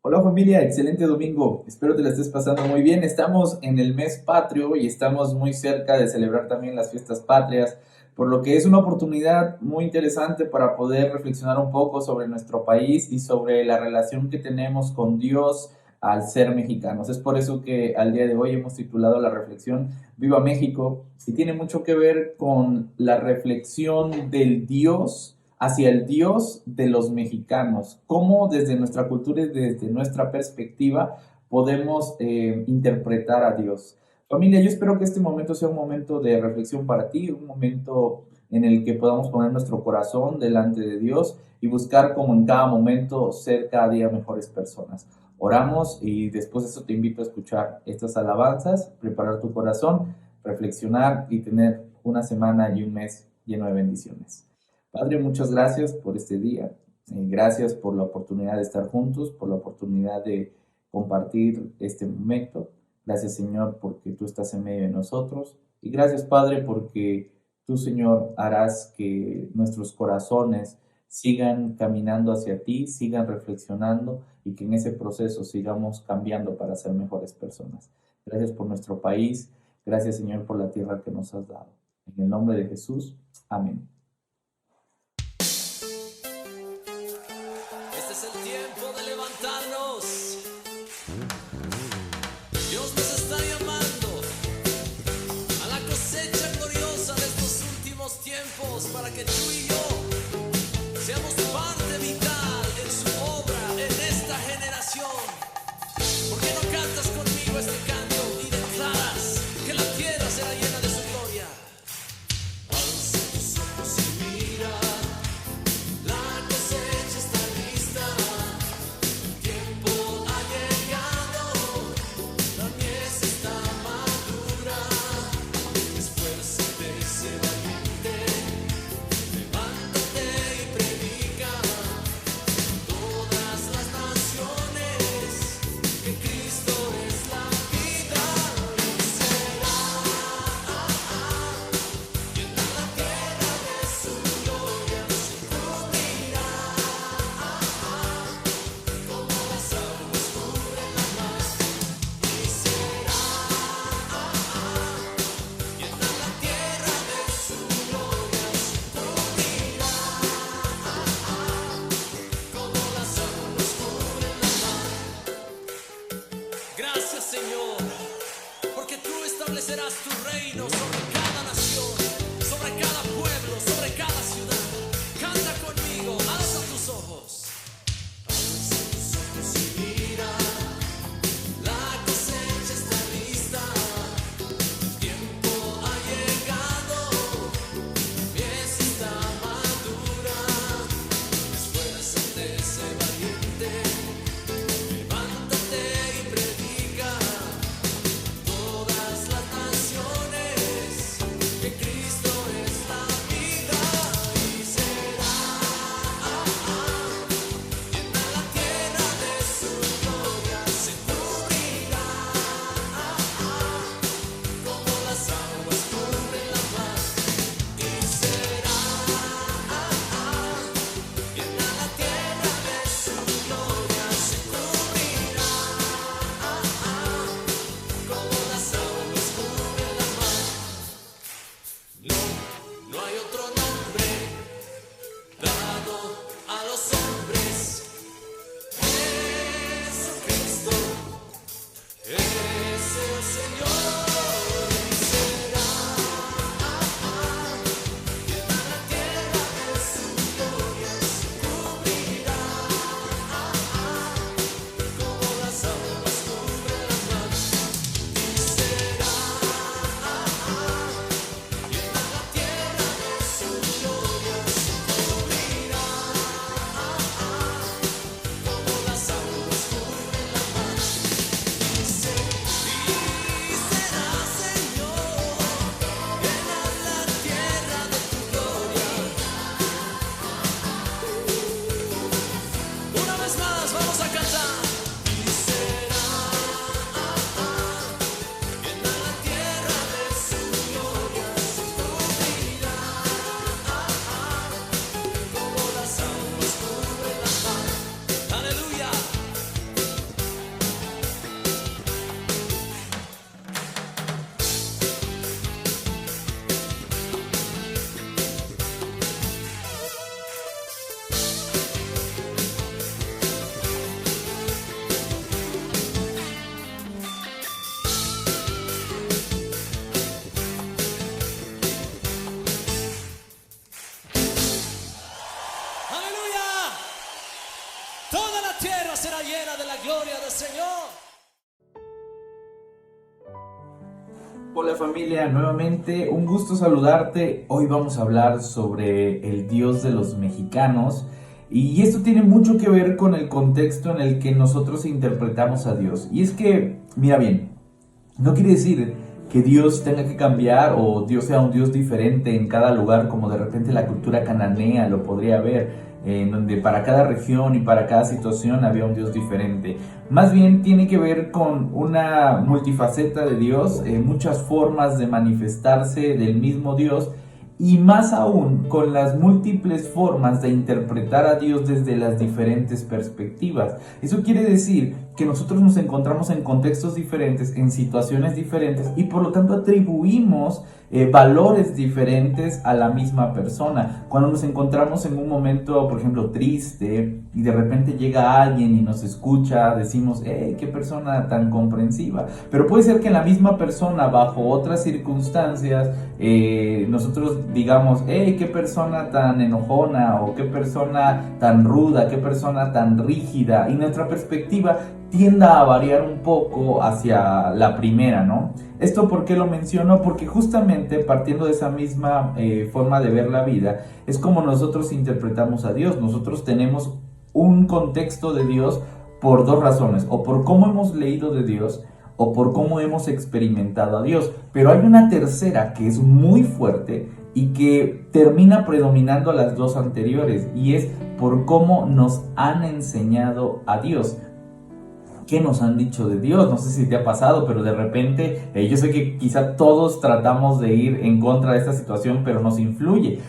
Hola familia, excelente domingo. Espero te la estés pasando muy bien. Estamos en el mes patrio y estamos muy cerca de celebrar también las fiestas patrias, por lo que es una oportunidad muy interesante para poder reflexionar un poco sobre nuestro país y sobre la relación que tenemos con Dios al ser mexicanos. Es por eso que al día de hoy hemos titulado la reflexión Viva México y tiene mucho que ver con la reflexión del Dios hacia el Dios de los mexicanos, cómo desde nuestra cultura y desde nuestra perspectiva podemos interpretar a Dios. Familia, yo espero que este momento sea un momento de reflexión para ti, un momento en el que podamos poner nuestro corazón delante de Dios y buscar como en cada momento ser cada día mejores personas. Oramos y después de eso te invito a escuchar estas alabanzas, preparar tu corazón, reflexionar y tener una semana y un mes lleno de bendiciones. Padre, muchas gracias por este día. Gracias por la oportunidad de estar juntos, por la oportunidad de compartir este momento. Gracias, Señor, porque tú estás en medio de nosotros. Y gracias, Padre, porque tú, Señor, harás que nuestros corazones sigan caminando hacia ti, sigan reflexionando y que en ese proceso sigamos cambiando para ser mejores personas. Gracias por nuestro país. Gracias, Señor, por la tierra que nos has dado. En el nombre de Jesús. Amén. Este es el tiempo de levantarnos. Dios nos está llamando a la cosecha gloriosa de estos últimos tiempos para que tú y yo seamos parte vital en su obra en esta generación. ¿Por qué no cantas conmigo este canto y declaras que la tierra será llena de su gloria? Alza tus ojos y mira, la cosecha está lista, el tiempo ha llegado, la mies está madura. Esfuérzate y sé valiente, levántate y predica. llena de la gloria del Señor. Hola familia, nuevamente un gusto saludarte. Hoy vamos a hablar sobre el Dios de los mexicanos y esto tiene mucho que ver con el contexto en el que nosotros interpretamos a Dios. Y es que, mira bien, no quiere decir que Dios tenga que cambiar o Dios sea un Dios diferente en cada lugar, como de repente la cultura cananea lo podría ver, en donde para cada región y para cada situación había un Dios diferente. Más bien tiene que ver con una multifaceta de Dios, muchas formas de manifestarse del mismo Dios, y más aún con las múltiples formas de interpretar a Dios desde las diferentes perspectivas. Eso quiere decir que nosotros nos encontramos en contextos diferentes, en situaciones diferentes, y por lo tanto atribuimos valores diferentes a la misma persona. Cuando nos encontramos en un momento, por ejemplo, triste, y de repente llega alguien y nos escucha, decimos, qué persona tan comprensiva. Pero puede ser que en la misma persona, bajo otras circunstancias, nosotros digamos, qué persona tan enojona, o qué persona tan ruda, qué persona tan rígida, y nuestra perspectiva tienda a variar un poco hacia la primera, ¿no? ¿Esto por qué lo menciono? Porque justamente partiendo de esa misma forma de ver la vida, es como nosotros interpretamos a Dios. Nosotros tenemos un contexto de Dios por dos razones, o por cómo hemos leído de Dios, o por cómo hemos experimentado a Dios. Pero hay una tercera que es muy fuerte y que termina predominando a las dos anteriores, y es por cómo nos han enseñado a Dios. ¿Qué nos han dicho de Dios? No sé si te ha pasado, pero de repente, yo sé que quizá todos tratamos de ir en contra de esta situación, pero nos influye.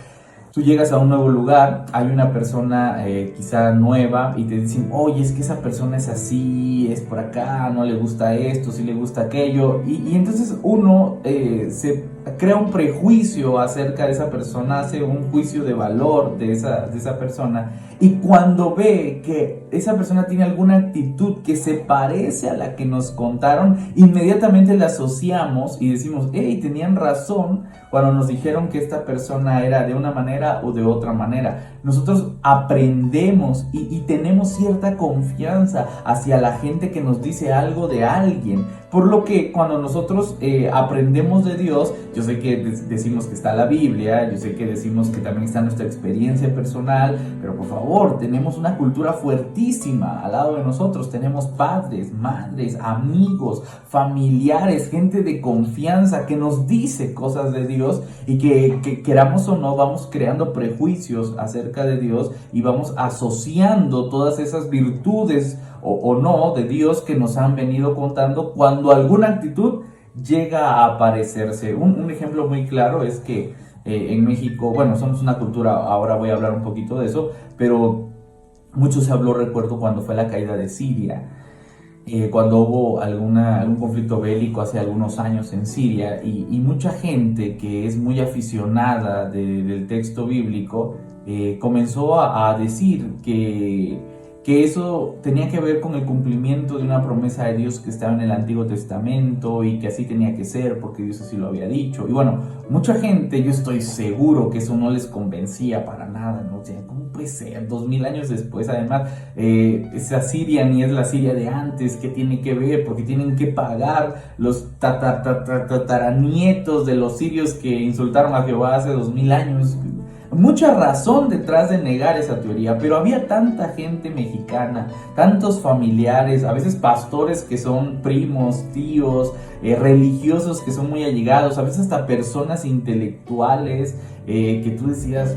Tú llegas a un nuevo lugar, hay una persona quizá nueva y te dicen, oye, es que esa persona es así, es por acá, no le gusta esto, sí le gusta aquello. Y entonces uno se crea un prejuicio acerca de esa persona, hace un juicio de valor de esa persona. Y cuando ve que esa persona tiene alguna actitud que se parece a la que nos contaron, inmediatamente la asociamos y decimos, tenían razón cuando nos dijeron que esta persona era de una manera o de otra manera. Nosotros aprendemos y tenemos cierta confianza hacia la gente que nos dice algo de alguien. Por lo que cuando nosotros aprendemos de Dios, yo sé que decimos que está la Biblia, yo sé que decimos que también está nuestra experiencia personal, pero por favor, tenemos una cultura fuertísima al lado de nosotros. Tenemos padres, madres, amigos, familiares, gente de confianza que nos dice cosas de Dios y que queramos o no, vamos creando prejuicios acerca de Dios y vamos asociando todas esas virtudes o no de Dios que nos han venido contando cuando alguna actitud llega a aparecerse. Un ejemplo muy claro es que en México, bueno, somos una cultura, ahora voy a hablar un poquito de eso, pero mucho se habló, recuerdo, cuando fue la caída de Siria, cuando hubo algún conflicto bélico hace algunos años en Siria, y mucha gente que es muy aficionada del texto bíblico comenzó a decir que eso tenía que ver con el cumplimiento de una promesa de Dios que estaba en el Antiguo Testamento y que así tenía que ser porque Dios así lo había dicho. Y bueno, mucha gente, yo estoy seguro que eso no les convencía para nada, ¿no? O sea, ¿cómo puede ser? 2000 años después, además, esa Siria ni es la Siria de antes. ¿Qué tiene que ver? Porque tienen que pagar los tataranietos de los sirios que insultaron a Jehová hace 2000 años. Mucha razón detrás de negar esa teoría, pero había tanta gente mexicana, tantos familiares, a veces pastores que son primos, tíos, religiosos que son muy allegados, a veces hasta personas intelectuales que tú decías,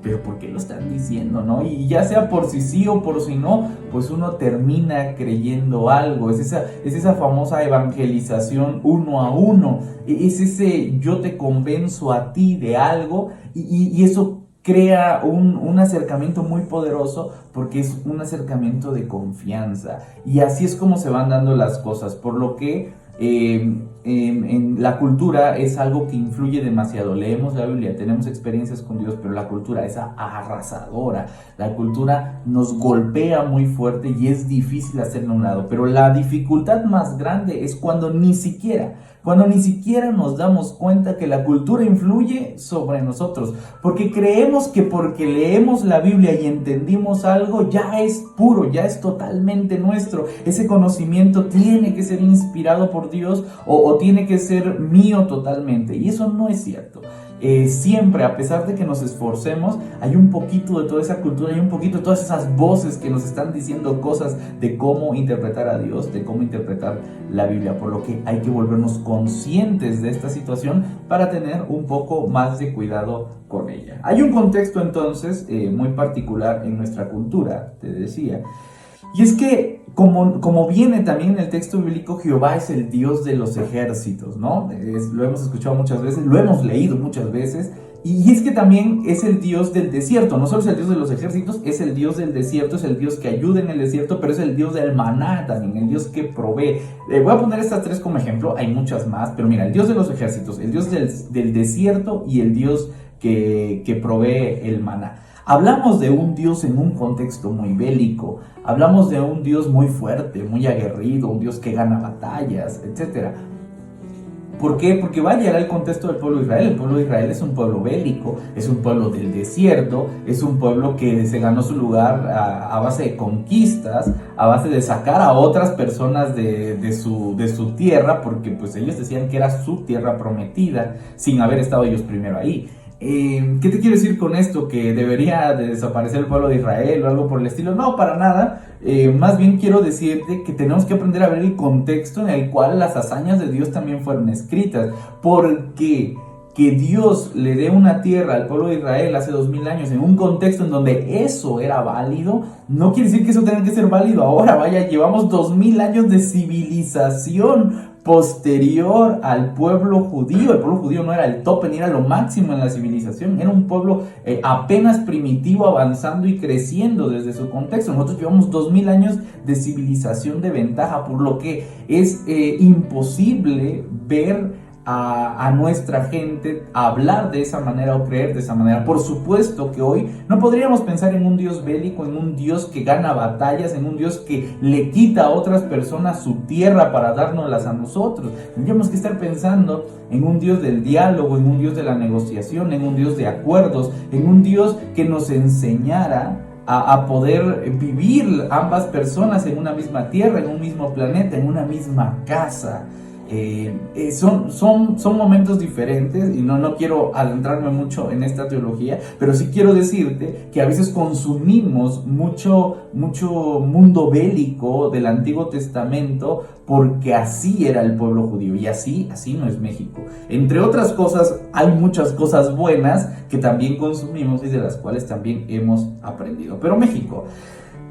pero ¿por qué lo están diciendo, no? Y ya sea por si sí o por si no, pues uno termina creyendo algo. Es esa famosa evangelización uno a uno. Es ese yo te convenzo a ti de algo y eso crea un acercamiento muy poderoso porque es un acercamiento de confianza. Y así es como se van dando las cosas, por lo que en la cultura es algo que influye demasiado. Leemos la Biblia, tenemos experiencias con Dios, pero la cultura es arrasadora. La cultura nos golpea muy fuerte y es difícil hacerla a un lado. Pero la dificultad más grande es cuando ni siquiera cuando ni siquiera nos damos cuenta que la cultura influye sobre nosotros, porque creemos que porque leemos la Biblia y entendimos algo ya es puro, ya es totalmente nuestro. Ese conocimiento tiene que ser inspirado por Dios o tiene que ser mío totalmente, y eso no es cierto. Siempre, a pesar de que nos esforcemos, hay un poquito de toda esa cultura, hay un poquito de todas esas voces que nos están diciendo cosas de cómo interpretar a Dios, de cómo interpretar la Biblia, por lo que hay que volvernos conscientes de esta situación para tener un poco más de cuidado con ella. Hay un contexto entonces muy particular en nuestra cultura, te decía, y es que como viene también en el texto bíblico, Jehová es el Dios de los ejércitos, ¿no? Lo hemos escuchado muchas veces, lo hemos leído muchas veces, y es que también es el Dios del desierto. No solo es el Dios de los ejércitos, es el Dios del desierto, es el Dios que ayuda en el desierto, pero es el Dios del maná también, el Dios que provee. Voy a poner estas tres como ejemplo, hay muchas más, pero mira, el Dios de los ejércitos, el Dios del desierto y el Dios que provee el maná. Hablamos de un Dios en un contexto muy bélico, hablamos de un Dios muy fuerte, muy aguerrido, un Dios que gana batallas, etc. ¿Por qué? Porque vaya, era el contexto del pueblo de Israel. El pueblo de Israel es un pueblo bélico, es un pueblo del desierto, es un pueblo que se ganó su lugar a base de conquistas, a base de sacar a otras personas de su tierra, porque pues ellos decían que era su tierra prometida, sin haber estado ellos primero ahí. ¿Qué te quiero decir con esto? ¿Que debería de desaparecer el pueblo de Israel o algo por el estilo? No, para nada. Más bien quiero decirte que tenemos que aprender a ver el contexto en el cual las hazañas de Dios también fueron escritas. Porque que Dios le dé una tierra al pueblo de Israel hace 2000 años en un contexto en donde eso era válido, no quiere decir que eso tenga que ser válido ahora. Vaya, llevamos 2000 años de civilización posterior al pueblo judío. El pueblo judío no era el tope ni era lo máximo en la civilización, era un pueblo apenas primitivo, avanzando y creciendo desde su contexto. Nosotros llevamos 2000 años de civilización de ventaja, por lo que es imposible ver a nuestra gente hablar de esa manera o creer de esa manera. Por supuesto que hoy no podríamos pensar en un Dios bélico, en un Dios que gana batallas, en un Dios que le quita a otras personas su tierra para dárnoslas a nosotros. Tendríamos que estar pensando en un Dios del diálogo, en un Dios de la negociación, en un Dios de acuerdos, en un Dios que nos enseñara a poder vivir ambas personas en una misma tierra, en un mismo planeta, en una misma casa. Son momentos diferentes y no quiero adentrarme mucho en esta teología, pero sí quiero decirte que a veces consumimos mucho mundo bélico del Antiguo Testamento porque así era el pueblo judío y así no es México. Entre otras cosas, hay muchas cosas buenas que también consumimos y de las cuales también hemos aprendido. Pero México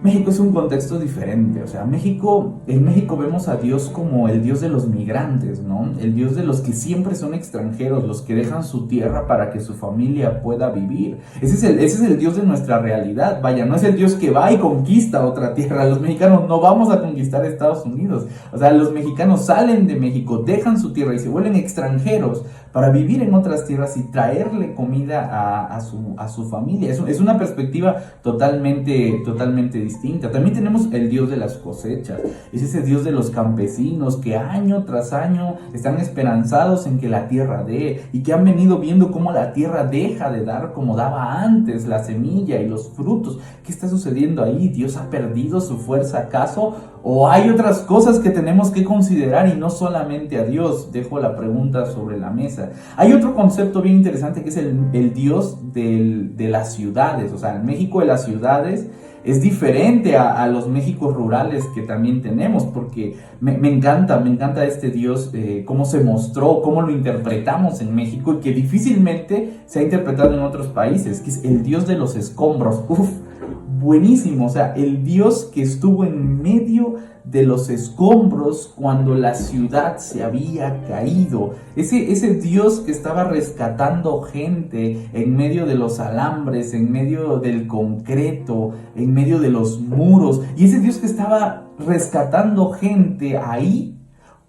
es un contexto diferente. O sea, en México vemos a Dios como el Dios de los migrantes, ¿no? El Dios de los que siempre son extranjeros, los que dejan su tierra para que su familia pueda vivir. Ese es el Dios de nuestra realidad. Vaya, no es el Dios que va y conquista otra tierra. Los mexicanos no vamos a conquistar Estados Unidos. O sea, los mexicanos salen de México, dejan su tierra y se vuelven extranjeros para vivir en otras tierras y traerle comida a su familia. Es una perspectiva totalmente distinta. También tenemos el Dios de las cosechas. Es ese Dios de los campesinos que año tras año están esperanzados en que la tierra dé y que han venido viendo cómo la tierra deja de dar como daba antes, la semilla y los frutos. ¿Qué está sucediendo ahí? ¿Dios ha perdido su fuerza acaso? ¿O hay otras cosas que tenemos que considerar y no solamente a Dios? Dejo la pregunta sobre la mesa. Hay otro concepto bien interesante que es el Dios de las ciudades. O sea, en México de las ciudades es diferente a los Méxicos rurales que también tenemos, porque me encanta este Dios, cómo se mostró, cómo lo interpretamos en México y que difícilmente se ha interpretado en otros países, que es el Dios de los escombros. Buenísimo, o sea, el Dios que estuvo en medio de los escombros cuando la ciudad se había caído, ese Dios que estaba rescatando gente en medio de los alambres, en medio del concreto, en medio de los muros, y ese Dios que estaba rescatando gente ahí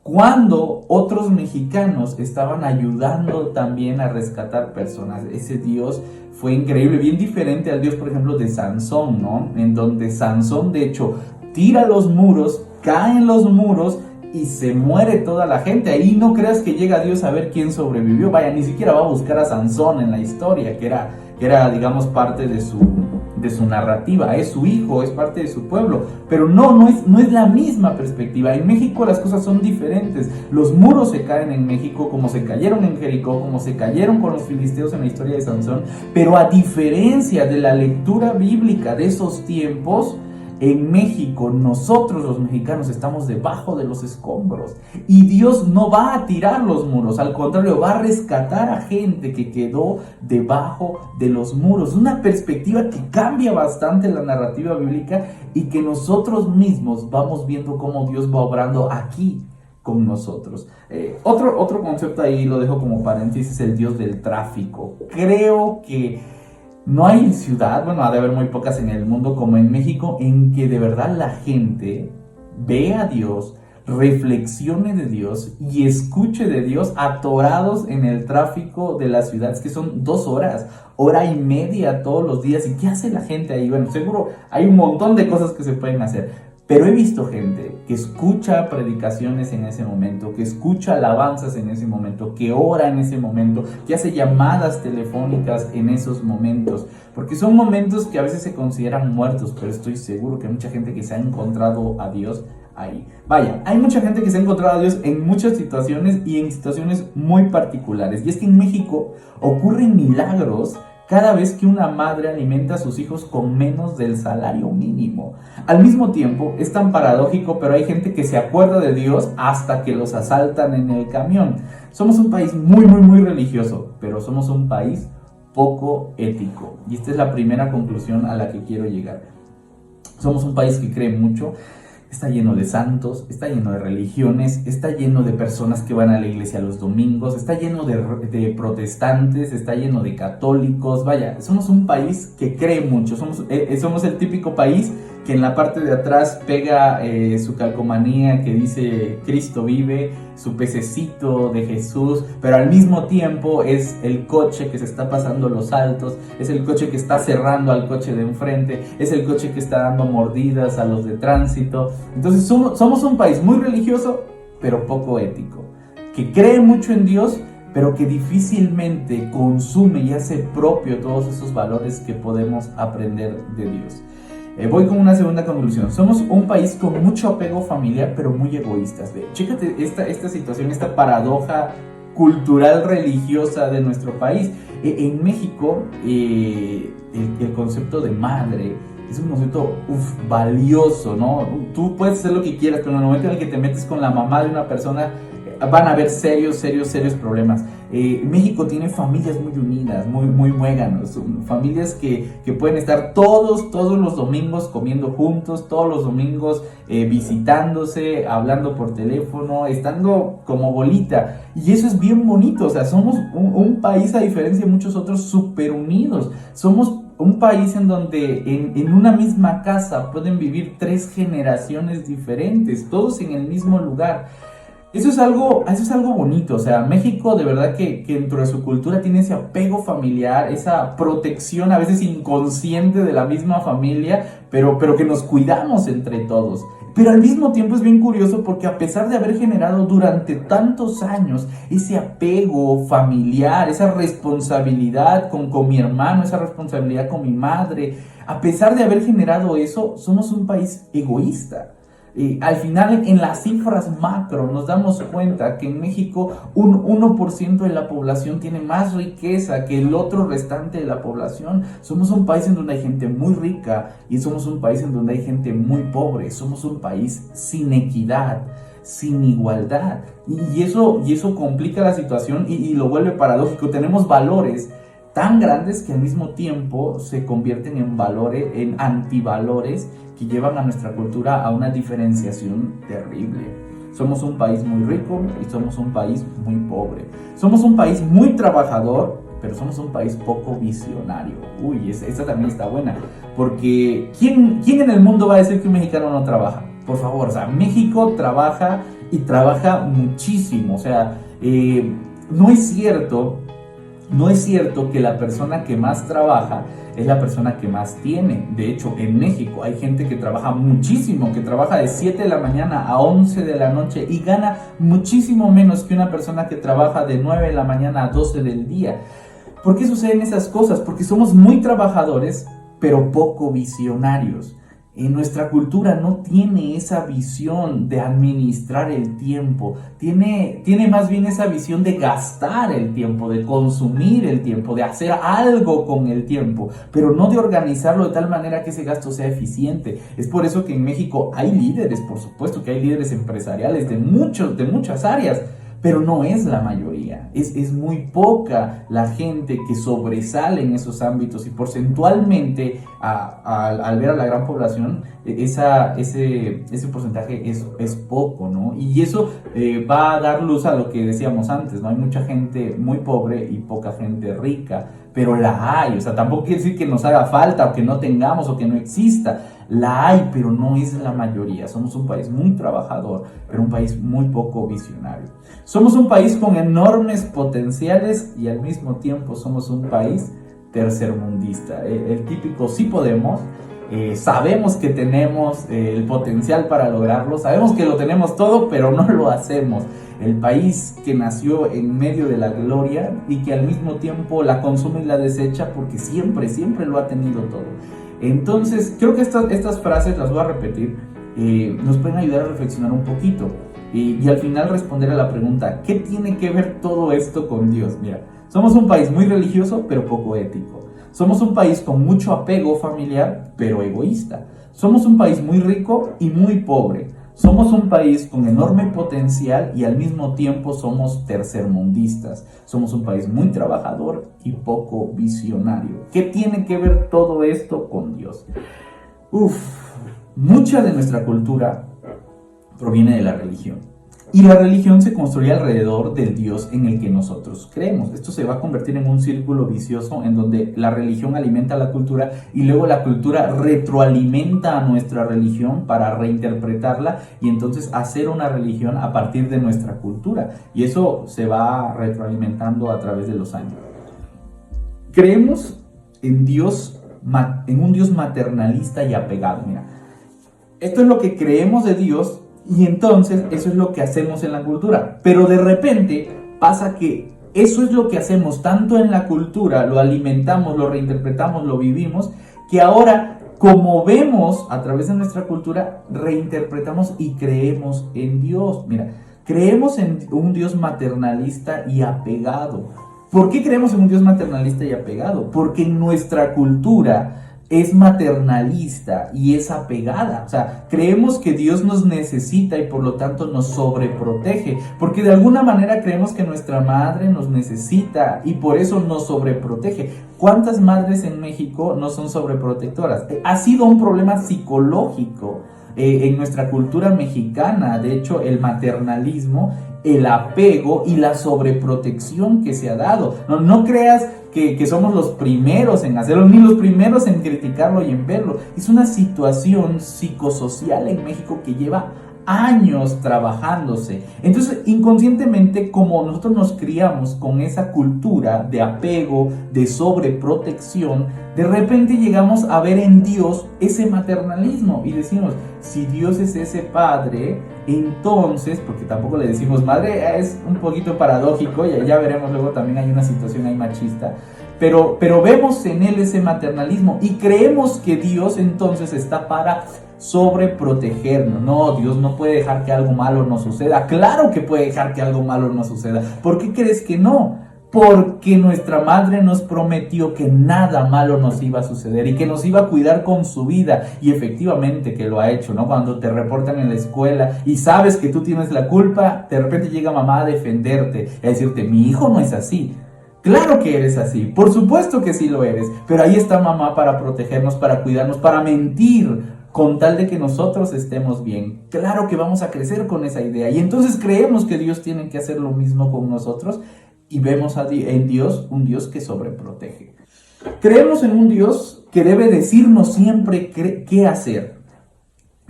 cuando otros mexicanos estaban ayudando también a rescatar personas. Ese Dios fue increíble, bien diferente al Dios, por ejemplo, de Sansón, ¿no? En donde Sansón, de hecho, tira los muros, caen los muros y se muere toda la gente. Ahí no creas que llega Dios a ver quién sobrevivió. Vaya, ni siquiera va a buscar a Sansón en la historia, que era digamos, parte de su narrativa. Es su hijo, es parte de su pueblo. Pero no es la misma perspectiva. En México las cosas son diferentes. Los muros se caen en México como se cayeron en Jericó, como se cayeron con los filisteos en la historia de Sansón. Pero a diferencia de la lectura bíblica de esos tiempos, en México, nosotros los mexicanos estamos debajo de los escombros y Dios no va a tirar los muros, al contrario, va a rescatar a gente que quedó debajo de los muros. Una perspectiva que cambia bastante la narrativa bíblica y que nosotros mismos vamos viendo cómo Dios va obrando aquí con nosotros. Otro concepto ahí, lo dejo como paréntesis, el Dios del tráfico. Creo que no hay ciudad, bueno, ha de haber muy pocas en el mundo como en México, en que de verdad la gente vea a Dios, reflexione de Dios y escuche de Dios atorados en el tráfico de las ciudades, que son 2 horas, hora y media todos los días. ¿Y qué hace la gente ahí? Bueno, seguro hay un montón de cosas que se pueden hacer. Pero he visto gente que escucha predicaciones en ese momento, que escucha alabanzas en ese momento, que ora en ese momento, que hace llamadas telefónicas en esos momentos. Porque son momentos que a veces se consideran muertos, pero estoy seguro que hay mucha gente que se ha encontrado a Dios ahí. Vaya, hay mucha gente que se ha encontrado a Dios en muchas situaciones y en situaciones muy particulares. Y es que en México ocurren milagros cada vez que una madre alimenta a sus hijos con menos del salario mínimo. Al mismo tiempo, es tan paradójico, pero hay gente que se acuerda de Dios hasta que los asaltan en el camión. Somos un país muy religioso, pero somos un país poco ético. Y esta es la primera conclusión a la que quiero llegar. Somos un país que cree mucho. Está lleno de santos, está lleno de religiones, está lleno de personas que van a la iglesia los domingos, está lleno de protestantes, está lleno de católicos. Vaya, somos un país que cree mucho, somos el típico país que en la parte de atrás pega su calcomanía que dice Cristo vive, su pececito de Jesús, pero al mismo tiempo es el coche que se está pasando los altos, es el coche que está cerrando al coche de enfrente, es el coche que está dando mordidas a los de tránsito. Entonces somos un país muy religioso, pero poco ético, que cree mucho en Dios, pero que difícilmente consume y hace propio todos esos valores que podemos aprender de Dios. Voy con una segunda conclusión. Somos un país con mucho apego familiar, pero muy egoístas. Chécate esta situación, esta paradoja cultural religiosa de nuestro país. En México, el concepto de madre es un concepto valioso, ¿no? Tú puedes hacer lo que quieras, pero en el momento en el que te metes con la mamá de una persona, van a haber serios problemas. México tiene familias muy unidas, muy muéganos, familias que pueden estar todos los domingos comiendo juntos, todos los domingos visitándose, hablando por teléfono, estando como bolita. Y eso es bien bonito. O sea, somos un país, a diferencia de muchos otros, súper unidos. Somos un país en donde en una misma casa pueden vivir 3 generaciones diferentes, todos en el mismo lugar. Eso es algo bonito. O sea, México de verdad que dentro de su cultura tiene ese apego familiar, esa protección a veces inconsciente de la misma familia, pero que nos cuidamos entre todos. Pero al mismo tiempo es bien curioso porque a pesar de haber generado durante tantos años ese apego familiar, esa responsabilidad con mi hermano, esa responsabilidad con mi madre, a pesar de haber generado eso, somos un país egoísta. Al final, en las cifras macro nos damos cuenta que en México un 1% de la población tiene más riqueza que el otro restante de la población. Somos un país en donde hay gente muy rica y somos un país en donde hay gente muy pobre. Somos un país sin equidad, sin igualdad, y eso complica la situación y lo vuelve paradójico. Tenemos valores tan grandes que al mismo tiempo se convierten en antivalores que llevan a nuestra cultura a una diferenciación terrible. Somos un país muy rico y somos un país muy pobre. Somos un país muy trabajador, pero somos un país poco visionario. Uy, esa también está buena, porque ¿quién en el mundo va a decir que un mexicano no trabaja? Por favor, o sea, México trabaja y trabaja muchísimo. O sea, no es cierto No es cierto que la persona que más trabaja es la persona que más tiene. De hecho, en México hay gente que trabaja muchísimo, que trabaja de 7 de la mañana a 11 de la noche y gana muchísimo menos que una persona que trabaja de 9 de la mañana a 12 del día. ¿Por qué suceden esas cosas? Porque somos muy trabajadores, pero poco visionarios. En nuestra cultura no tiene esa visión de administrar el tiempo, tiene más bien esa visión de gastar el tiempo, de consumir el tiempo, de hacer algo con el tiempo, pero no de organizarlo de tal manera que ese gasto sea eficiente. Es por eso que en México hay líderes, por supuesto que hay líderes empresariales de muchas áreas, pero no es la mayoría, es muy poca la gente que sobresale en esos ámbitos y porcentualmente al ver a la gran población ese porcentaje es poco, ¿no? Y eso va a dar luz a lo que decíamos antes, ¿no? Hay mucha gente muy pobre y poca gente rica, pero la hay, o sea, tampoco quiere decir que nos haga falta o que no tengamos o que no exista. La hay, pero no es la mayoría. Somos un país muy trabajador, pero un país muy poco visionario. Somos un país con enormes potenciales y al mismo tiempo somos un país tercermundista. El típico sí podemos, sabemos que tenemos el potencial para lograrlo, sabemos que lo tenemos todo, pero no lo hacemos. El país que nació en medio de la gloria y que al mismo tiempo la consume y la desecha porque siempre lo ha tenido todo. Entonces, creo que estas frases, las voy a repetir, nos pueden ayudar a reflexionar un poquito y al final responder a la pregunta, ¿qué tiene que ver todo esto con Dios? Mira, somos un país muy religioso, pero poco ético. Somos un país con mucho apego familiar, pero egoísta. Somos un país muy rico y muy pobre. Somos un país con enorme potencial y al mismo tiempo somos tercermundistas. Somos un país muy trabajador y poco visionario. ¿Qué tiene que ver todo esto con Dios? Mucha de nuestra cultura proviene de la religión. Y la religión se construye alrededor del Dios en el que nosotros creemos. Esto se va a convertir en un círculo vicioso en donde la religión alimenta la cultura y luego la cultura retroalimenta a nuestra religión para reinterpretarla y entonces hacer una religión a partir de nuestra cultura. Y eso se va retroalimentando a través de los años. Creemos en Dios, en un Dios maternalista y apegado. Mira, esto es lo que creemos de Dios. Y entonces eso es lo que hacemos en la cultura. Pero de repente pasa que eso es lo que hacemos tanto en la cultura, lo alimentamos, lo reinterpretamos, lo vivimos, que ahora, como vemos a través de nuestra cultura, reinterpretamos y creemos en Dios. Mira, creemos en un Dios maternalista y apegado. ¿Por qué creemos en un Dios maternalista y apegado? Porque en nuestra cultura es maternalista y es apegada. O sea, creemos que Dios nos necesita y por lo tanto nos sobreprotege, porque de alguna manera creemos que nuestra madre nos necesita y por eso nos sobreprotege. ¿Cuántas madres en México no son sobreprotectoras? Ha sido un problema psicológico en nuestra cultura mexicana. De hecho, el maternalismo, el apego y la sobreprotección que se ha dado. No creas que somos los primeros en hacerlo, ni los primeros en criticarlo y en verlo. Es una situación psicosocial en México que lleva años trabajándose. Entonces, inconscientemente, como nosotros nos criamos con esa cultura de apego, de sobreprotección, de repente llegamos a ver en Dios ese maternalismo y decimos, si Dios es ese padre, entonces, porque tampoco le decimos madre, es un poquito paradójico, y ya veremos luego también hay una situación ahí machista, pero vemos en él ese maternalismo y creemos que Dios entonces está para sobreprotegernos. No, Dios no puede dejar que algo malo nos suceda. Claro que puede dejar que algo malo nos suceda. ¿Por qué crees que no? Porque nuestra madre nos prometió que nada malo nos iba a suceder y que nos iba a cuidar con su vida, y efectivamente que lo ha hecho, ¿no? Cuando te reportan en la escuela y sabes que tú tienes la culpa, de repente llega mamá a defenderte y a decirte, mi hijo no es así. Claro que eres así, por supuesto que sí lo eres, pero ahí está mamá para protegernos, para cuidarnos, para mentir con tal de que nosotros estemos bien. Claro que vamos a crecer con esa idea y entonces creemos que Dios tiene que hacer lo mismo con nosotros y vemos en Dios un Dios que sobreprotege. Creemos en un Dios que debe decirnos siempre qué hacer.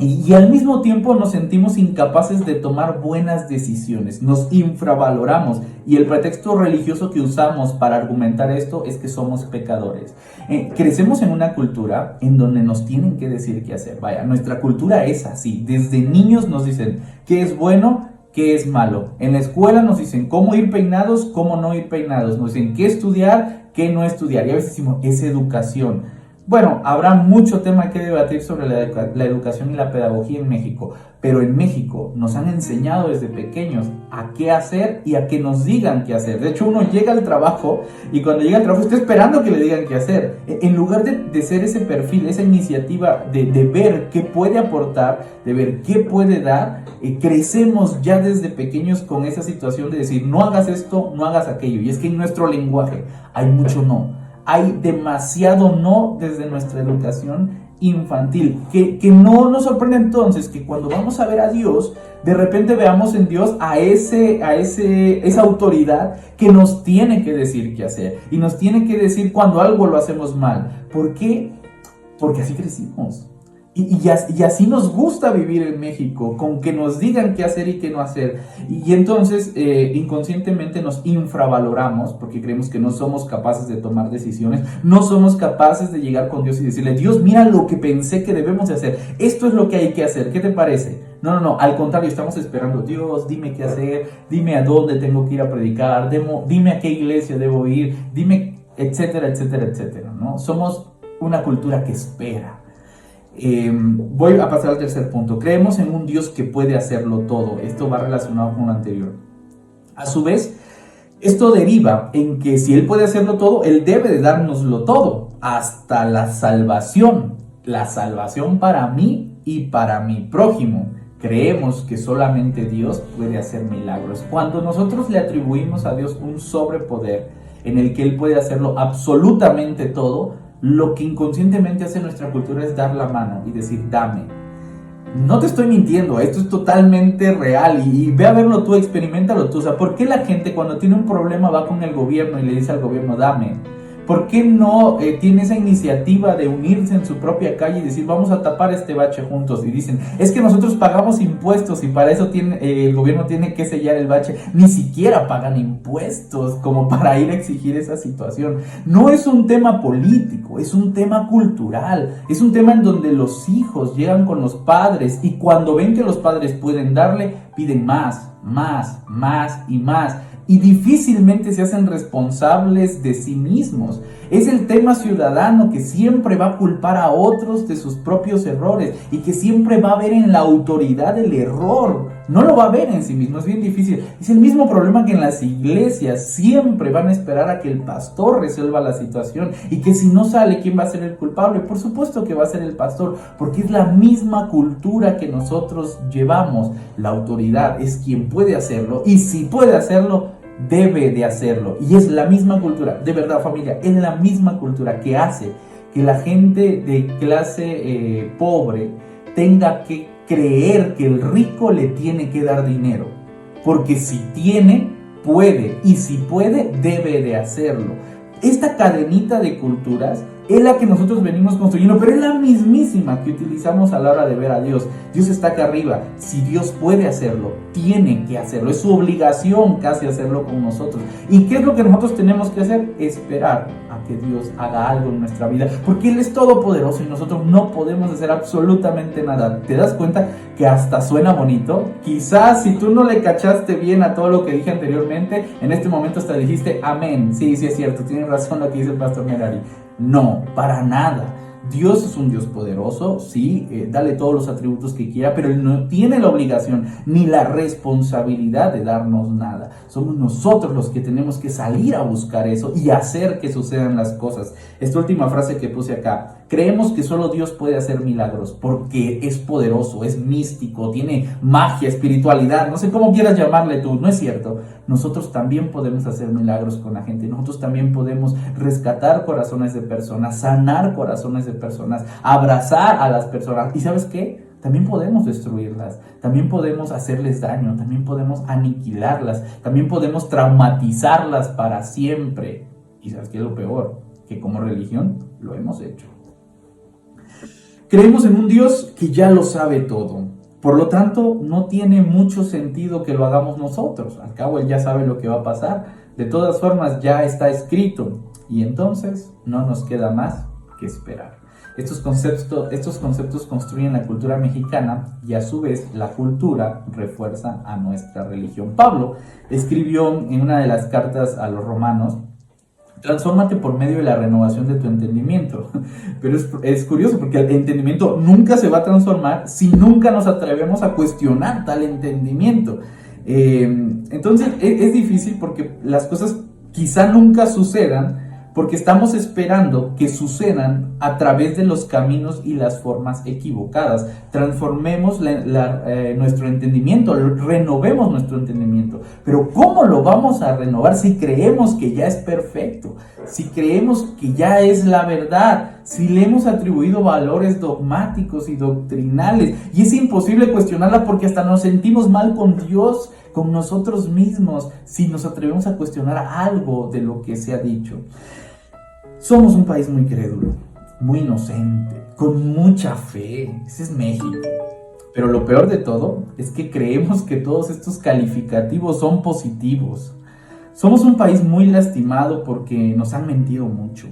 Y al mismo tiempo nos sentimos incapaces de tomar buenas decisiones, nos infravaloramos y el pretexto religioso que usamos para argumentar esto es que somos pecadores. Crecemos en una cultura en donde nos tienen que decir qué hacer. Vaya, nuestra cultura es así. Desde niños nos dicen qué es bueno, qué es malo. En la escuela nos dicen cómo ir peinados, cómo no ir peinados. Nos dicen qué estudiar, qué no estudiar. Y a veces decimos, es educación. Bueno, habrá mucho tema que debatir sobre la educación y la pedagogía en México, pero en México nos han enseñado desde pequeños a qué hacer y a que nos digan qué hacer. De hecho, uno llega al trabajo y cuando llega al trabajo está esperando que le digan qué hacer. En lugar de ser ese perfil, esa iniciativa de ver qué puede aportar, de ver qué puede dar, crecemos ya desde pequeños con esa situación de decir, no hagas esto, no hagas aquello. Y es que en nuestro lenguaje hay mucho no. Hay demasiado no desde nuestra educación infantil, que no nos sorprende entonces que cuando vamos a ver a Dios, de repente veamos en Dios a esa autoridad que nos tiene que decir qué hacer y nos tiene que decir cuando algo lo hacemos mal. ¿Por qué? Porque así crecimos. Y así nos gusta vivir en México, con que nos digan qué hacer y qué no hacer. Y entonces inconscientemente nos infravaloramos porque creemos que no somos capaces de tomar decisiones, no somos capaces de llegar con Dios y decirle, Dios, mira lo que pensé que debemos de hacer, esto es lo que hay que hacer, ¿qué te parece? No, al contrario, estamos esperando, Dios, dime qué hacer, dime a dónde tengo que ir a predicar, dime a qué iglesia debo ir, dime, etcétera, etcétera, etcétera, ¿no? Somos una cultura que espera. Voy a pasar al tercer punto. Creemos en un Dios que puede hacerlo todo. Esto va relacionado con lo anterior. A su vez, esto deriva en que si Él puede hacerlo todo, Él debe de dárnoslo todo, hasta la salvación. La salvación para mí y para mi prójimo. Creemos que solamente Dios puede hacer milagros. Cuando nosotros le atribuimos a Dios un sobrepoder en el que Él puede hacerlo absolutamente todo, lo que inconscientemente hace nuestra cultura es dar la mano y decir, dame. No te estoy mintiendo, esto es totalmente real y ve a verlo tú, experiméntalo tú. O sea, ¿por qué la gente cuando tiene un problema va con el gobierno y le dice al gobierno, dame? ¿Por qué no tiene esa iniciativa de unirse en su propia calle y decir, vamos a tapar este bache juntos? Y dicen, es que nosotros pagamos impuestos y para eso el gobierno tiene que sellar el bache. Ni siquiera pagan impuestos como para ir a exigir esa situación. No es un tema político, es un tema cultural. Es un tema en donde los hijos llegan con los padres y cuando ven que los padres pueden darle, piden más y más. Y difícilmente se hacen responsables de sí mismos. Es el tema ciudadano que siempre va a culpar a otros de sus propios errores y que siempre va a ver en la autoridad el error. No lo va a ver en sí mismo, es bien difícil. Es el mismo problema que en las iglesias. Siempre van a esperar a que el pastor resuelva la situación y que si no sale, ¿quién va a ser el culpable? Por supuesto que va a ser el pastor, porque es la misma cultura que nosotros llevamos. La autoridad es quien puede hacerlo y si puede hacerlo, debe de hacerlo. Y es la misma cultura, de verdad familia, es la misma cultura que hace que la gente de clase pobre tenga que creer que el rico le tiene que dar dinero, porque si tiene, puede, y si puede, debe de hacerlo. Esta cadenita de culturas es la que nosotros venimos construyendo, pero es la mismísima que utilizamos a la hora de ver a Dios. Dios está acá arriba. Si Dios puede hacerlo, tiene que hacerlo. Es su obligación casi hacerlo con nosotros. ¿Y qué es lo que nosotros tenemos que hacer? Esperar a que Dios haga algo en nuestra vida, porque Él es todopoderoso y nosotros no podemos hacer absolutamente nada. ¿Te das cuenta que hasta suena bonito? Quizás si tú no le cachaste bien a todo lo que dije anteriormente, en este momento hasta dijiste amén. Sí, es cierto, tiene razón lo que dice el pastor Merari. No, para nada. Dios es un Dios poderoso, sí, dale todos los atributos que quiera, pero Él no tiene la obligación ni la responsabilidad de darnos nada. Somos nosotros los que tenemos que salir a buscar eso y hacer que sucedan las cosas. Esta última frase que puse acá, creemos que solo Dios puede hacer milagros porque es poderoso, es místico, tiene magia, espiritualidad, no sé cómo quieras llamarle tú, no es cierto. Nosotros también podemos hacer milagros con la gente, nosotros también podemos rescatar corazones de personas, sanar corazones de personas, abrazar a las personas. ¿Y sabes qué? También podemos destruirlas, también podemos hacerles daño, también podemos aniquilarlas, también podemos traumatizarlas para siempre. ¿Y sabes qué es lo peor? Que como religión lo hemos hecho. Creemos en un Dios que ya lo sabe todo. Por lo tanto, no tiene mucho sentido que lo hagamos nosotros. Al cabo, Él ya sabe lo que va a pasar. De todas formas, ya está escrito. Y entonces, no nos queda más que esperar. Estos conceptos construyen la cultura mexicana y a su vez la cultura refuerza a nuestra religión. Pablo escribió en una de las cartas a los romanos: transfórmate por medio de la renovación de tu entendimiento. Pero es curioso porque el entendimiento nunca se va a transformar si nunca nos atrevemos a cuestionar tal entendimiento. Entonces es difícil porque las cosas quizá nunca sucedan porque estamos esperando que sucedan a través de los caminos y las formas equivocadas. Transformemos nuestro entendimiento, renovemos nuestro entendimiento. Pero ¿cómo lo vamos a renovar si creemos que ya es perfecto? Si creemos que ya es la verdad, si le hemos atribuido valores dogmáticos y doctrinales, y es imposible cuestionarla porque hasta nos sentimos mal con Dios, con nosotros mismos, si nos atrevemos a cuestionar algo de lo que se ha dicho. Somos un país muy crédulo, muy inocente, con mucha fe. Ese es México. Pero lo peor de todo es que creemos que todos estos calificativos son positivos. Somos un país muy lastimado porque nos han mentido mucho,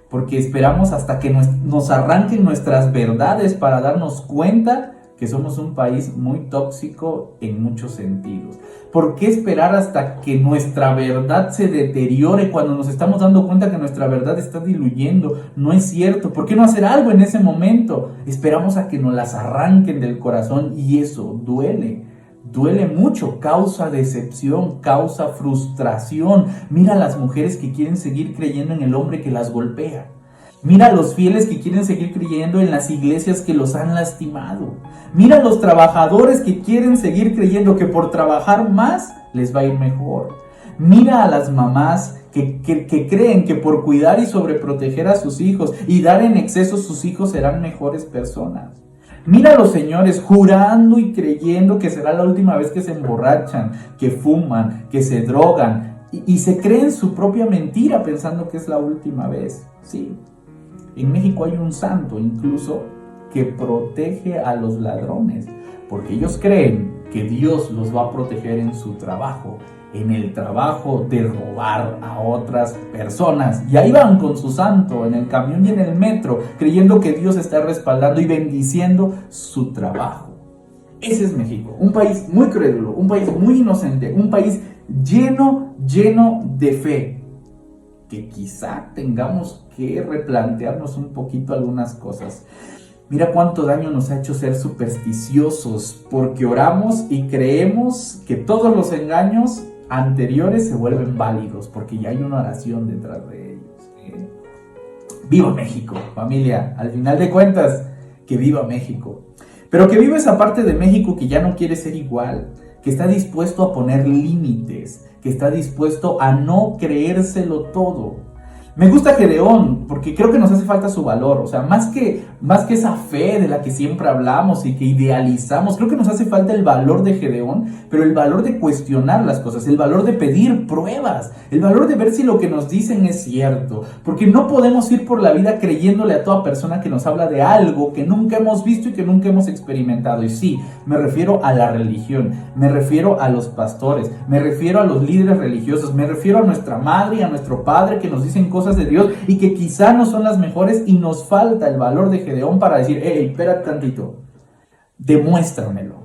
porque esperamos hasta que nos arranquen nuestras verdades para darnos cuenta que somos un país muy tóxico en muchos sentidos. ¿Por qué esperar hasta que nuestra verdad se deteriore cuando nos estamos dando cuenta que nuestra verdad está diluyendo? No es cierto. ¿Por qué no hacer algo en ese momento? Esperamos a que nos las arranquen del corazón y eso duele. Duele mucho, causa decepción, causa frustración. Mira a las mujeres que quieren seguir creyendo en el hombre que las golpea. Mira a los fieles que quieren seguir creyendo en las iglesias que los han lastimado. Mira a los trabajadores que quieren seguir creyendo que por trabajar más les va a ir mejor. Mira a las mamás que creen que por cuidar y sobreproteger a sus hijos y dar en exceso sus hijos serán mejores personas. Mira a los señores jurando y creyendo que será la última vez que se emborrachan, que fuman, que se drogan y se creen su propia mentira pensando que es la última vez. Sí. En México hay un santo incluso que protege a los ladrones, porque ellos creen que Dios los va a proteger en su trabajo, en el trabajo de robar a otras personas. Y ahí van con su santo en el camión y en el metro, creyendo que Dios está respaldando y bendiciendo su trabajo. Ese es México, un país muy crédulo, un país muy inocente, un país lleno de fe. Que quizá tengamos que replantearnos un poquito algunas cosas. Mira cuánto daño nos ha hecho ser supersticiosos, porque oramos y creemos que todos los engaños anteriores se vuelven válidos, porque ya hay una oración detrás de ellos. ¡Viva México, familia! Al final de cuentas, que viva México. Pero que viva esa parte de México que ya no quiere ser igual, que está dispuesto a poner límites, que está dispuesto a no creérselo todo. Me gusta Gedeón porque creo que nos hace falta su valor, o sea, más que esa fe de la que siempre hablamos y que idealizamos, creo que nos hace falta el valor de Gedeón, pero el valor de cuestionar las cosas, el valor de pedir pruebas, el valor de ver si lo que nos dicen es cierto, porque no podemos ir por la vida creyéndole a toda persona que nos habla de algo que nunca hemos visto y que nunca hemos experimentado. Y sí, me refiero a la religión, me refiero a los pastores, me refiero a los líderes religiosos, me refiero a nuestra madre y a nuestro padre que nos dicen cosas de Dios y que quizá no son las mejores, y nos falta el valor de Gedeón para decir: hey, espérate tantito, demuéstramelo,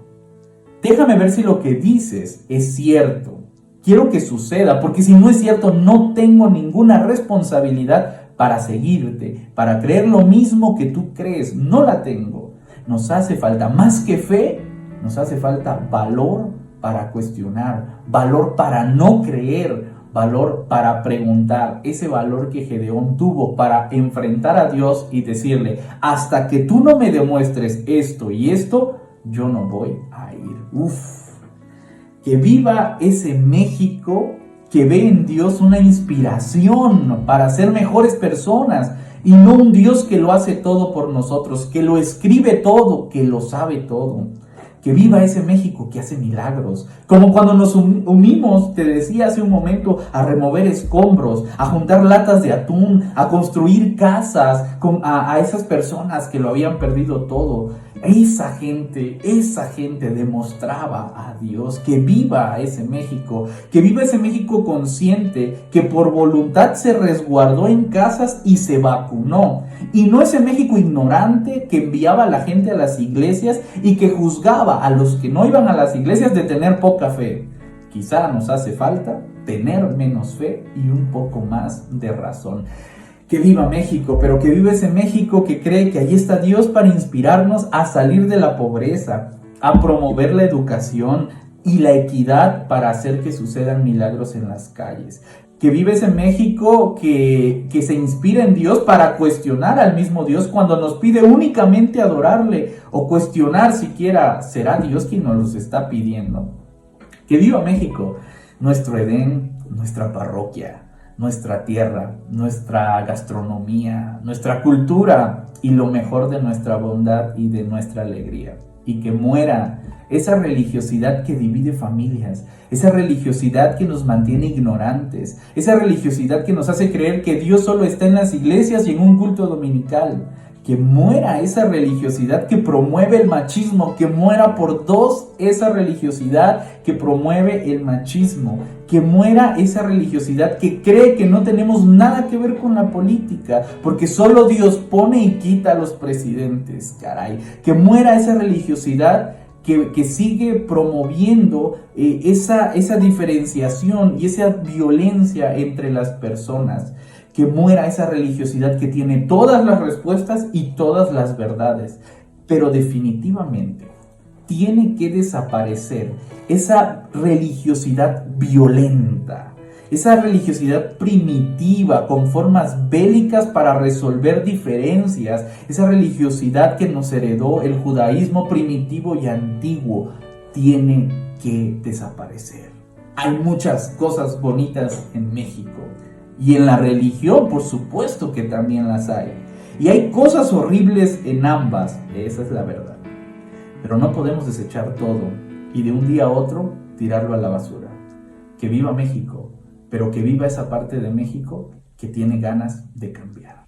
déjame ver si lo que dices es cierto, quiero que suceda, porque si no es cierto no tengo ninguna responsabilidad para seguirte, para creer lo mismo que tú crees, no la tengo. Nos hace falta más que fe, nos hace falta valor para cuestionar, valor para no creer, valor para preguntar, ese valor que Gedeón tuvo para enfrentar a Dios y decirle: hasta que tú no me demuestres esto y esto, yo no voy a ir. Que viva ese México que ve en Dios una inspiración para ser mejores personas y no un Dios que lo hace todo por nosotros, que lo escribe todo, que lo sabe todo. Que viva ese México que hace milagros. Como cuando nos unimos, te decía hace un momento, a remover escombros, a juntar latas de atún, a construir casas a esas personas que lo habían perdido todo. Esa gente demostraba a Dios. Que viva ese México consciente, que por voluntad se resguardó en casas y se vacunó. Y no ese México ignorante que enviaba a la gente a las iglesias y que juzgaba a los que no iban a las iglesias de tener poca fe. Quizá nos hace falta tener menos fe y un poco más de razón. Que viva México, pero que viva ese México que cree que ahí está Dios para inspirarnos a salir de la pobreza, a promover la educación y la equidad para hacer que sucedan milagros en las calles. Que viva ese México que se inspira en Dios para cuestionar al mismo Dios cuando nos pide únicamente adorarle, o cuestionar siquiera, ¿será Dios quien nos los está pidiendo? Que viva México, nuestro Edén, nuestra parroquia, nuestra tierra, nuestra gastronomía, nuestra cultura y lo mejor de nuestra bondad y de nuestra alegría. Y que muera esa religiosidad que divide familias, esa religiosidad que nos mantiene ignorantes, esa religiosidad que nos hace creer que Dios solo está en las iglesias y en un culto dominical. Que muera esa religiosidad que promueve el machismo, que muera por dos esa religiosidad que promueve el machismo, que muera esa religiosidad que cree que no tenemos nada que ver con la política, porque solo Dios pone y quita a los presidentes, caray. Que muera esa religiosidad que sigue promoviendo esa diferenciación y esa violencia entre las personas. Que muera esa religiosidad que tiene todas las respuestas y todas las verdades. Pero definitivamente tiene que desaparecer esa religiosidad violenta, esa religiosidad primitiva con formas bélicas para resolver diferencias, esa religiosidad que nos heredó el judaísmo primitivo y antiguo. Tiene que desaparecer. Hay muchas cosas bonitas en México. Y en la religión, por supuesto que también las hay. Y hay cosas horribles en ambas, esa es la verdad. Pero no podemos desechar todo y de un día a otro tirarlo a la basura. Que viva México, pero que viva esa parte de México que tiene ganas de cambiar.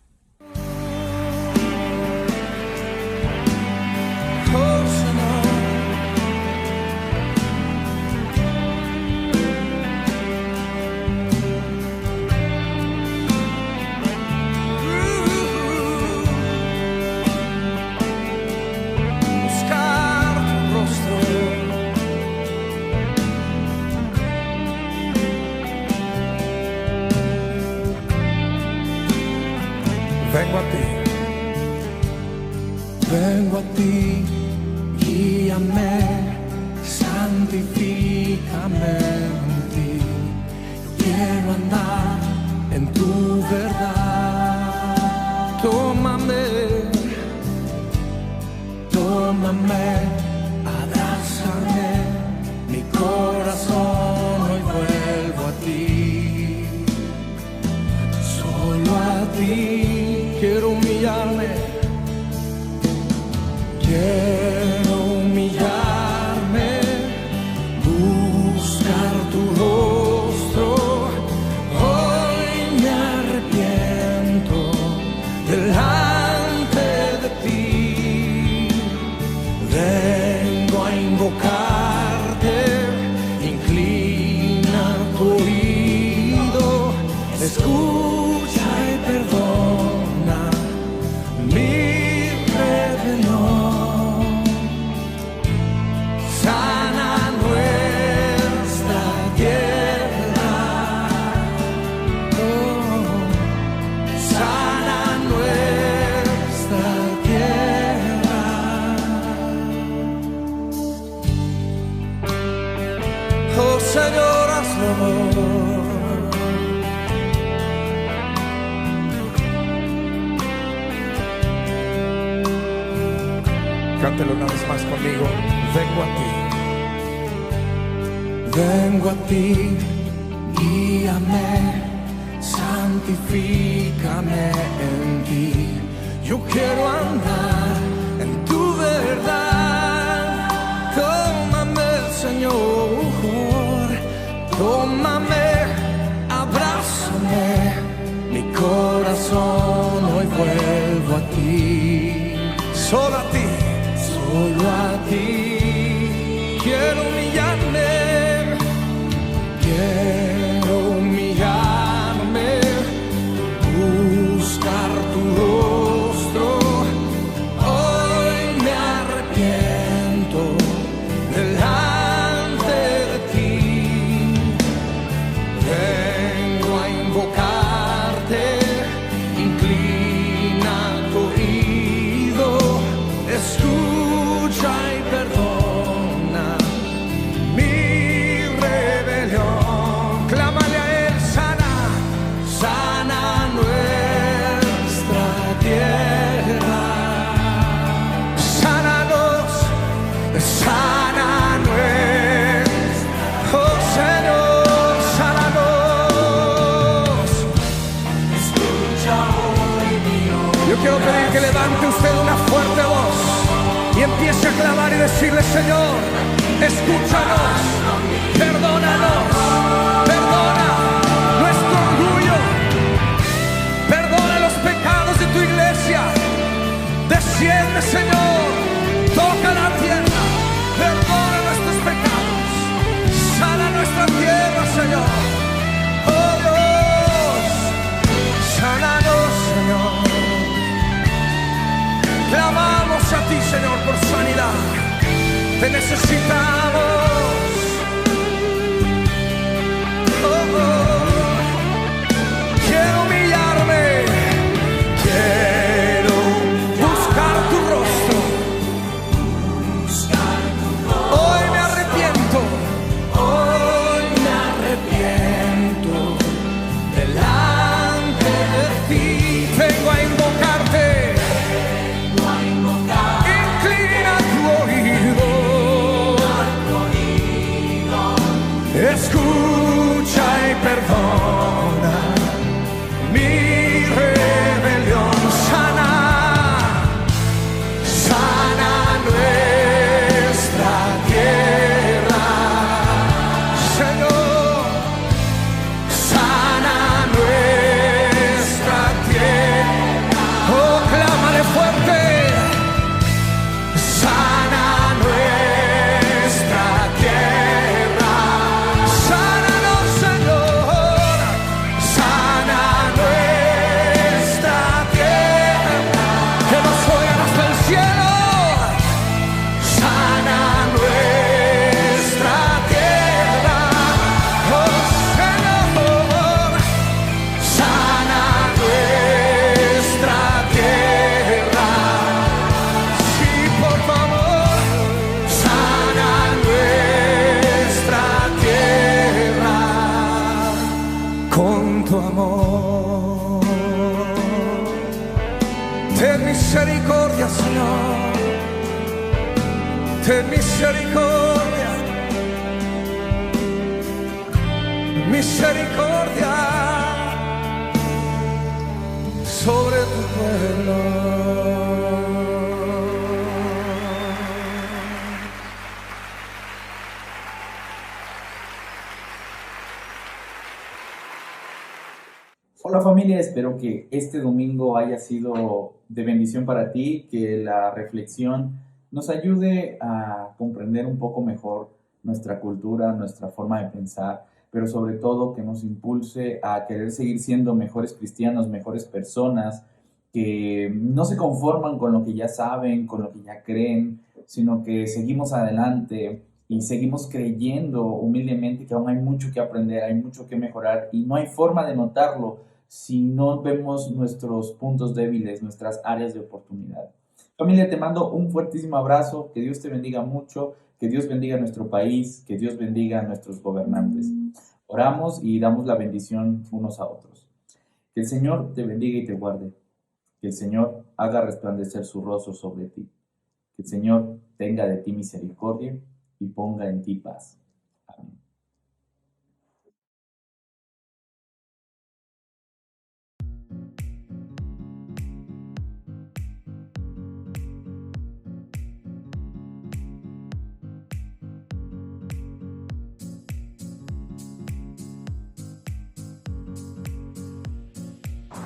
Vengo a ti, guíame, santifícame en ti. Yo quiero andar en tu verdad. Tómame, abrázame, mi corazón hoy vuelvo a ti. Solo a ti quiero humillarme. Quiero humillarme, buscar tu rostro. Hoy me arrepiento delante de ti. Vengo a invocarte, inclina tu oído, escucha y perdona mi rebelión. Señor, hazlo. Cántelo una vez más conmigo. Vengo a ti, guíame, santifícame en ti. Yo quiero andar en tu verdad. quiero pedir que levante usted una fuerte voz y empiece a clamar y decirle: Señor, escúchanos, perdónanos, perdona nuestro orgullo, perdona los pecados de tu iglesia. Desciende, Señor, toca la tierra, perdona nuestros pecados, sana nuestra tierra, Señor. Oh Dios, sánanos, Señor. Clamamos a ti, Señor, por sanidad. Te necesitamos. Oh, oh. Quiero humillarme. Quiero buscar tu rostro. Hoy me arrepiento. Hoy me arrepiento. Delante de ti vengo a invocarte. Inclina tu oído. Escucha y perdona mi rebelión. Sana, sana nuestra tierra, Señor. Sana nuestra tierra. Oh, clámale fuerte. Sana nuestra tierra. Sánanos, Señor. Sana nuestra tierra. Que nos oigan hasta el cielo. Sana nuestra tierra. Oh, Señor. Sana nuestra tierra. Sí, por favor. Sana nuestra tierra con tu amor. Ten misericordia, Señor. Ten misericordia. Misericordia sobre tu pueblo. Hola familia, espero que este domingo haya sido de bendición para ti, que la reflexión nos ayude a comprender un poco mejor nuestra cultura, nuestra forma de pensar, pero sobre todo que nos impulse a querer seguir siendo mejores cristianos, mejores personas, que no se conforman con lo que ya saben, con lo que ya creen, sino que seguimos adelante y seguimos creyendo humildemente que aún hay mucho que aprender, hay mucho que mejorar y no hay forma de notarlo si no vemos nuestros puntos débiles, nuestras áreas de oportunidad. Familia, te mando un fuertísimo abrazo, que Dios te bendiga mucho, que Dios bendiga a nuestro país, que Dios bendiga a nuestros gobernantes. Oramos y damos la bendición unos a otros. Que el Señor te bendiga y te guarde, que el Señor haga resplandecer su rostro sobre ti, que el Señor tenga de ti misericordia y ponga en ti paz. Amén.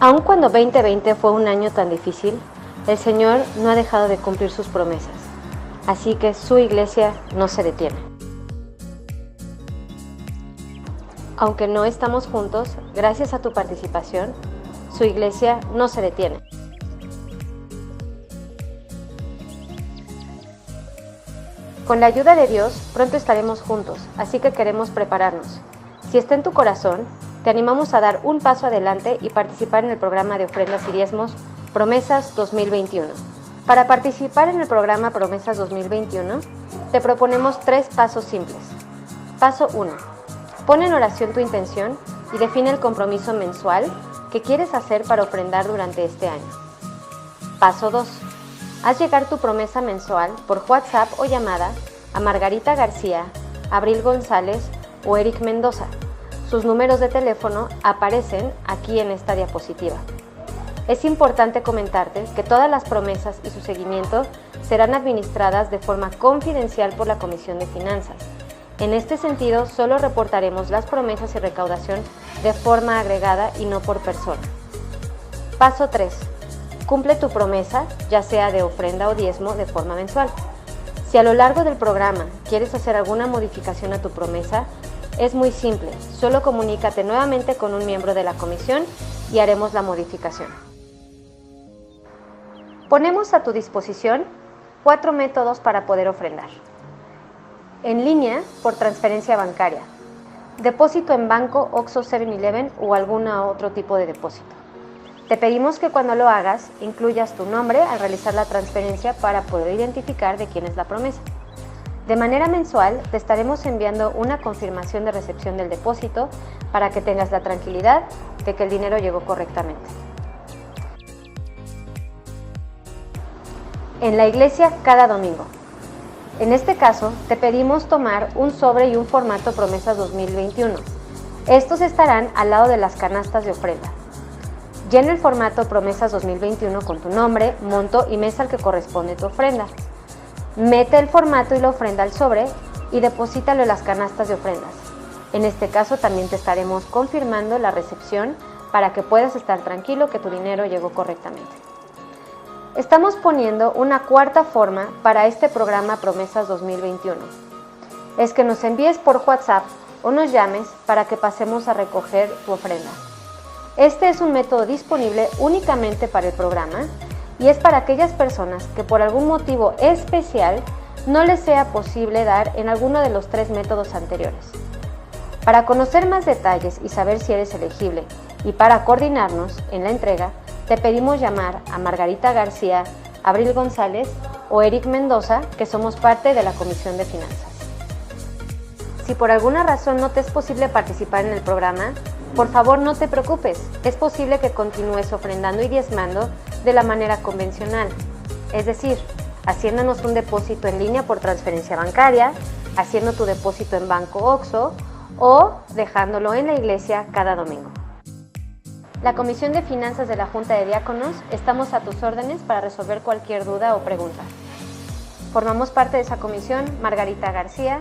Aun cuando 2020 fue un año tan difícil, el Señor no ha dejado de cumplir sus promesas, así que su iglesia no se detiene. Aunque no estamos juntos, gracias a tu participación, su iglesia no se detiene. Con la ayuda de Dios, pronto estaremos juntos, así que queremos prepararnos. Si está en tu corazón, te animamos a dar un paso adelante y participar en el programa de ofrendas y diezmos Promesas 2021. Para participar en el programa Promesas 2021, te proponemos 3 pasos simples. Paso 1. Pon en oración tu intención y define el compromiso mensual que quieres hacer para ofrendar durante este año. Paso 2. Haz llegar tu promesa mensual por WhatsApp o llamada a Margarita García, Abril González o Eric Mendoza. Sus números de teléfono aparecen aquí en esta diapositiva. es importante comentarte que todas las promesas y su seguimiento serán administradas de forma confidencial por la Comisión de Finanzas. En este sentido, solo reportaremos las promesas y recaudación de forma agregada y no por persona. Paso 3. Cumple tu promesa, ya sea de ofrenda o diezmo, de forma mensual. Si a lo largo del programa quieres hacer alguna modificación a tu promesa, es muy simple, solo comunícate nuevamente con un miembro de la comisión y haremos la modificación. Ponemos a tu disposición 4 métodos para poder ofrendar. En línea, por transferencia bancaria, depósito en banco, Oxxo, 7-Eleven o algún otro tipo de depósito. Te pedimos que cuando lo hagas, incluyas tu nombre al realizar la transferencia para poder identificar de quién es la promesa. De manera mensual, te estaremos enviando una confirmación de recepción del depósito para que tengas la tranquilidad de que el dinero llegó correctamente. En la iglesia cada domingo. En este caso, te pedimos tomar un sobre y un formato Promesas 2021. Estos estarán al lado de las canastas de ofrenda. Llena el formato Promesas 2021 con tu nombre, monto y mes al que corresponde tu ofrenda. Mete el formato y la ofrenda al sobre y deposítalo en las canastas de ofrendas. En este caso también te estaremos confirmando la recepción para que puedas estar tranquilo que tu dinero llegó correctamente. Estamos poniendo una cuarta forma para este programa Promesas 2021. Es que nos envíes por WhatsApp o nos llames para que pasemos a recoger tu ofrenda. Este es un método disponible únicamente para el programa y es para aquellas personas que por algún motivo especial no les sea posible dar en alguno de los 3 métodos anteriores. Para conocer más detalles y saber si eres elegible y para coordinarnos en la entrega, te pedimos llamar a Margarita García, Abril González o Eric Mendoza, que somos parte de la Comisión de Finanzas. Si por alguna razón no te es posible participar en el programa, por favor no te preocupes, es posible que continúes ofrendando y diezmando de la manera convencional, es decir, haciéndonos un depósito en línea por transferencia bancaria, haciendo tu depósito en banco Oxxo o dejándolo en la iglesia cada domingo. La Comisión de Finanzas de la Junta de Diáconos estamos a tus órdenes para resolver cualquier duda o pregunta. Formamos parte de esa comisión Margarita García,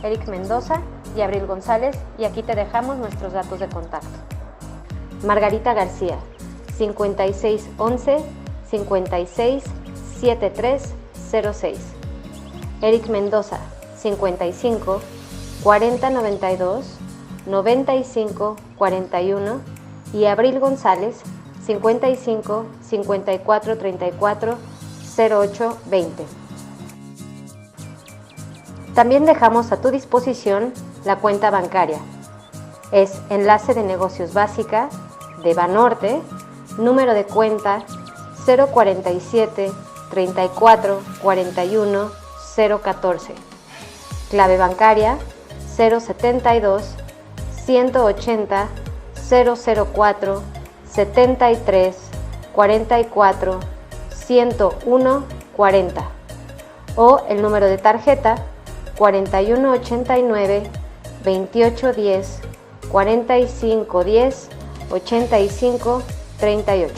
Eric Mendoza y Abril González, y aquí te dejamos nuestros datos de contacto. Margarita García, 5611 56 7306. Eric Mendoza, 55 40 92 95 41. Y Abril González, 55 54 34 08 20. También dejamos a tu disposición la cuenta bancaria. Es enlace de negocios básica de Banorte, número de cuenta 047 34 41 014. Clave bancaria 072 180 004 73 44 101 40 o el número de tarjeta 4189 2810 4510 85 38.